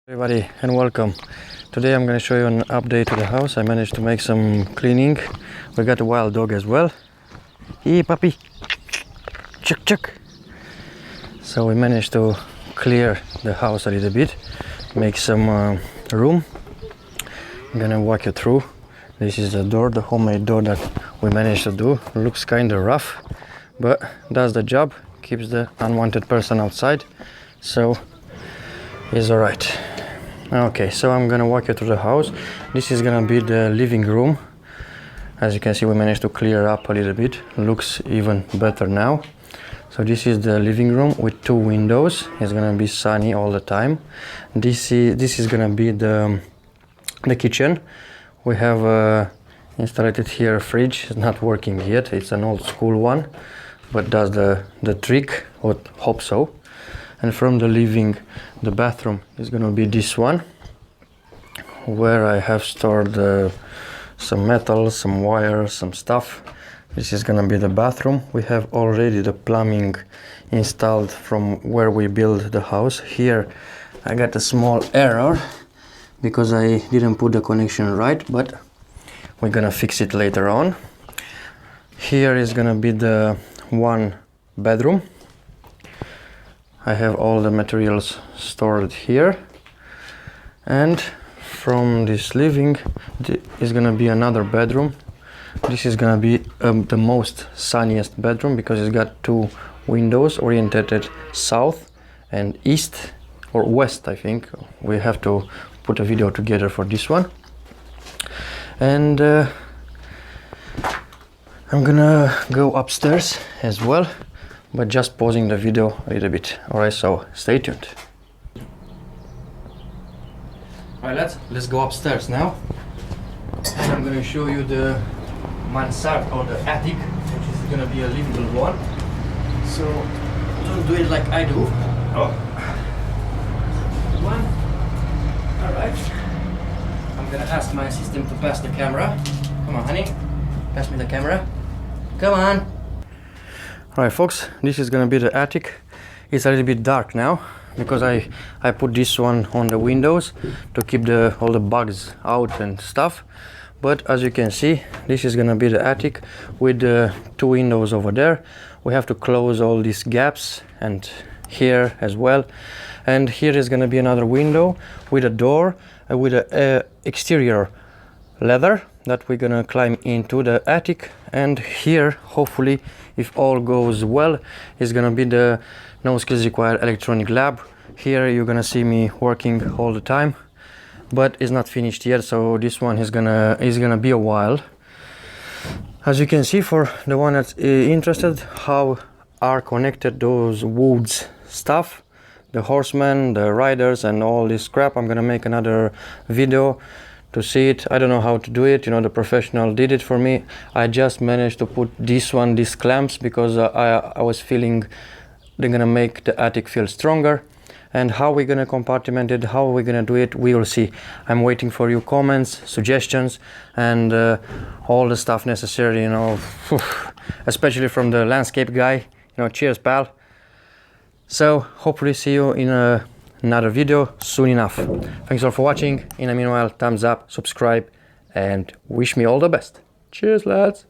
Everybody and welcome. Today I'm going to show you an update to the house. I managed to make some cleaning. We got a wild dog as well. Hey puppy! Chuck chuck! So we managed to clear the house a little bit, make some room. I'm gonna walk you through. This is the door, the homemade door that we managed to do. Looks kinda rough, but does the job, keeps the unwanted person outside, so it's alright. Okay, so I'm gonna walk you through the house. This is gonna be the living room. As you can see, we managed to clear up a little bit. Looks even better now. So this is the living room with two windows. It's gonna be sunny all the time. This is gonna be the kitchen. We have installed here a fridge. It's not working yet. It's an old school one, but does the trick, or hope so. And from the bathroom is gonna be this one, where I have stored some metal, some wire, some stuff. This is gonna be the bathroom. We have already the plumbing installed from where we built the house. Here I got a small error because I didn't put the connection right, but we're gonna fix it later on. Here is gonna be the one bedroom. I have all the materials stored here, and from this living is gonna be another bedroom. This is gonna be the most sunniest bedroom because it's got two windows oriented south and east or west. I think we have to put a video together for this one. And I'm gonna go upstairs as well, but just pausing the video a little bit. Alright, so stay tuned. Alright, let's go upstairs now. And I'm gonna show you the mansard, or the attic, which is gonna be a livable one. So don't do it like I do. Oh. One. Alright. I'm gonna ask my assistant to pass the camera. Come on, honey. Pass me the camera. Come on. Alright folks, this is gonna be the attic. It's a little bit dark now because I put this one on the windows to keep all the bugs out and stuff. But as you can see, this is gonna be the attic with the two windows over there. We have to close all these gaps, and here as well. And here is gonna be another window with a door with a exterior ladder that we're gonna climb into the attic. And here, hopefully, if all goes well, is gonna be the no skills required electronic lab. Here you're gonna see me working all the time, but it's not finished yet, so this one is gonna be a while. As you can see, for the one that's interested, how are connected those woods stuff, the horsemen, the riders, and all this crap. I'm gonna make another video to see it. I don't know how to do it, you know, the professional did it for me. I just managed to put these clamps because I was feeling they're gonna make the attic feel stronger. And how we're gonna compartment it, how we're gonna do it, we will see. I'm waiting for your comments, suggestions, and all the stuff necessary, you know, especially from the landscape guy, you know. Cheers, pal. So hopefully see you in another video soon enough. Thanks all for watching. In the meanwhile, thumbs up, subscribe, and wish me all the best. Cheers, lads.